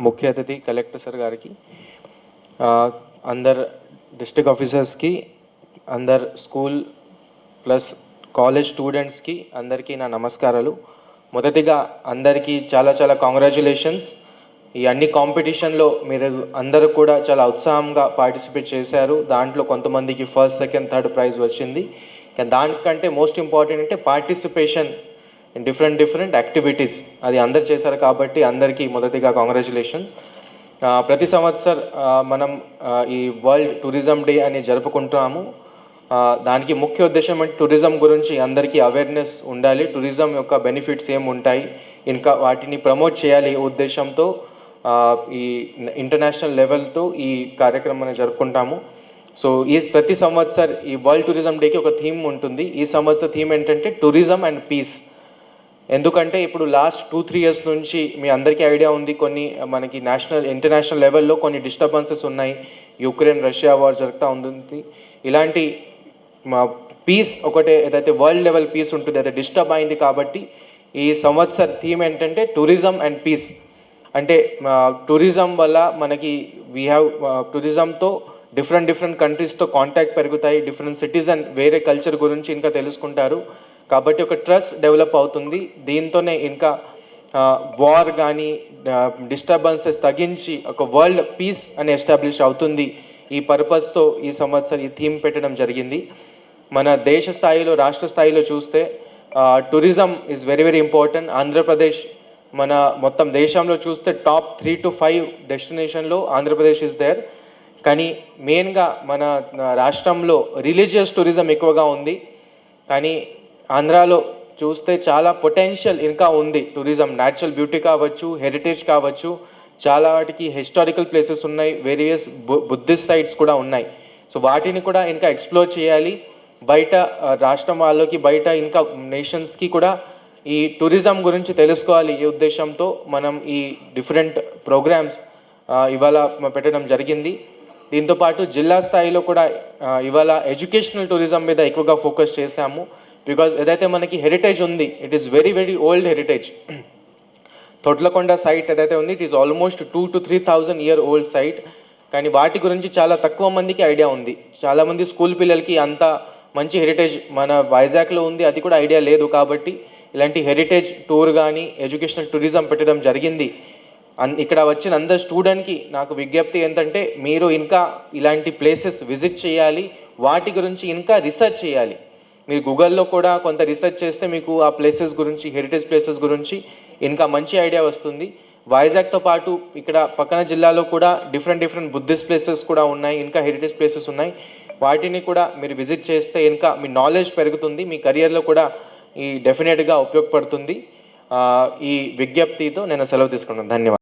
ముఖ్య అతిథి collector sir గారికి, అందరు డిస్ట్రిక్ట్ ఆఫీసర్స్కి, అందరు స్కూల్ ప్లస్ కాలేజ్ స్టూడెంట్స్కి అందరికీ నా నమస్కారాలు. మొదటిగా అందరికీ చాలా చాలా కాంగ్రాచ్యులేషన్స్. ఈ అన్ని కాంపిటీషన్లో మీరు అందరూ కూడా చాలా ఉత్సాహంగా పార్టిసిపేట్ చేశారు. దాంట్లో కొంతమందికి ఫస్ట్, సెకండ్, థర్డ్ ప్రైజ్ వచ్చింది. దానికంటే మోస్ట్ ఇంపార్టెంట్ అంటే పార్టిసిపేషన్ ఇన్ డిఫరెంట్ యాక్టివిటీస్ అది అందరు చేశారు. కాబట్టి అందరికీ మొదటిగా కాంగ్రాచ్యులేషన్స్. ప్రతి సంవత్సరం మనం ఈ వరల్డ్ టూరిజం డే అని జరుపుకుంటున్నాము. దానికి ముఖ్య ఉద్దేశం అంటే టూరిజం గురించి అందరికీ అవేర్నెస్ ఉండాలి, టూరిజం యొక్క బెనిఫిట్స్ ఏమి ఉంటాయి, ఇంకా వాటిని ప్రమోట్ చేయాలి ఉద్దేశంతో ఈ ఇంటర్నేషనల్ లెవెల్తో ఈ కార్యక్రమాన్ని జరుపుకుంటాము. సో ప్రతి సంవత్సరం ఈ వరల్డ్ టూరిజం డేకి ఒక థీమ్ ఉంటుంది. ఈ సంవత్సరం థీమ్ ఏంటంటే టూరిజం అండ్ పీస్. ఎందుకంటే ఇప్పుడు లాస్ట్ 2-3 ఇయర్స్ నుంచి మీ అందరికీ ఐడియా ఉంది, కొన్ని మనకి ఇంటర్నేషనల్ లెవెల్లో కొన్ని డిస్టర్బెన్సెస్ ఉన్నాయి. యుక్రెయిన్ రష్యా వార్ జరుగుతూ ఉంటుంది. ఇలాంటి పీస్ ఒకటే ఏదైతే వరల్డ్ లెవెల్ పీస్ ఉంటుంది అయితే డిస్టర్బ్ అయింది. కాబట్టి ఈ సంవత్సరం థీమ్ ఏంటంటే టూరిజం అండ్ పీస్. అంటే టూరిజం వల్ల మనకి టూరిజంతో డిఫరెంట్ కంట్రీస్తో కాంటాక్ట్ పెరుగుతాయి, డిఫరెంట్ సిటిజన్ వేరే కల్చర్ గురించి ఇంకా తెలుసుకుంటారు. కాబట్టి ఒక ట్రస్ట్ డెవలప్ అవుతుంది. దీంతోనే ఇంకా వార్ కానీ డిస్టర్బెన్సెస్ తగ్గించి ఒక వరల్డ్ పీస్ అని ఎస్టాబ్లిష్ అవుతుంది. ఈ పర్పస్తో ఈ సంవత్సరం ఈ థీమ్ పెట్టడం జరిగింది. మన దేశ స్థాయిలో, రాష్ట్ర స్థాయిలో చూస్తే tourism is very important. Andhra Pradesh మన మొత్తం దేశంలో చూస్తే టాప్ 3 to 5 డెస్టినేషన్లో ఆంధ్రప్రదేశ్ ఇస్ దేర్. కానీ మెయిన్గా మన రాష్ట్రంలో రిలీజియస్ టూరిజం ఎక్కువగా ఉంది. కానీ ఆంధ్రాలో చూస్తే చాలా పొటెన్షియల్ ఇంకా ఉంది. టూరిజం న్యాచురల్ బ్యూటీ కావచ్చు, హెరిటేజ్ కావచ్చు, చాలా వాటికి హిస్టారికల్ ప్లేసెస్ ఉన్నాయి, వేరియస్ బుద్ధిస్ట్ సైట్స్ కూడా ఉన్నాయి. సో వాటిని కూడా ఇంకా ఎక్స్ప్లోర్ చేయాలి. బయట రాష్ట్రం వాళ్ళకి, బయట ఇంకా నేషన్స్కి కూడా ఈ టూరిజం గురించి తెలుసుకోవాలి. ఈ ఉద్దేశంతో మనం ఈ డిఫరెంట్ ప్రోగ్రామ్స్ ఇవాళ పెట్టడం జరిగింది. దీంతోపాటు జిల్లా స్థాయిలో కూడా ఇవాళ ఎడ్యుకేషనల్ టూరిజం మీద ఎక్కువగా ఫోకస్ చేశాము. బికాజ్ ఏదైతే మనకి హెరిటేజ్ ఉంది, it is very old heritage. Thotlakonda site ఏదైతే ఉంది, it is almost 2,000 to 3,000 year old site. కానీ వాటి గురించి చాలా తక్కువ మందికి ఐడియా ఉంది. చాలామంది స్కూల్ పిల్లలకి అంత మంచి హెరిటేజ్ మన వైజాగ్లో ఉంది, అది కూడా ఐడియా లేదు. కాబట్టి ఇలాంటి హెరిటేజ్ టూర్ కానీ ఎడ్యుకేషనల్ టూరిజం పెట్టడం జరిగింది. ఇక్కడ వచ్చిన అందరు స్టూడెంట్కి నాకు విజ్ఞప్తి ఏంటంటే, మీరు ఇంకా ఇలాంటి ప్లేసెస్ విజిట్ చేయాలి, వాటి గురించి ఇంకా రీసెర్చ్ చేయాలి. మీరు గూగుల్లో కూడా కొంత రీసెర్చ్ చేస్తే మీకు ఆ ప్లేసెస్ గురించి, హెరిటేజ్ ప్లేసెస్ గురించి ఇంకా మంచి ఐడియా వస్తుంది. వైజాగ్తో పాటు ఇక్కడ పక్కన జిల్లాలో కూడా డిఫరెంట్ బుద్ధిస్ట్ ప్లేసెస్ కూడా ఉన్నాయి, ఇంకా హెరిటేజ్ ప్లేసెస్ ఉన్నాయి. వాటిని కూడా మీరు విజిట్ చేస్తే ఇంకా మీ నాలెడ్జ్ పెరుగుతుంది, మీ కెరియర్లో కూడా ఈ డెఫినెట్గా ఉపయోగపడుతుంది. ఈ విజ్ఞప్తితో నేను సెలవు తీసుకున్నాను. ధన్యవాదాలు.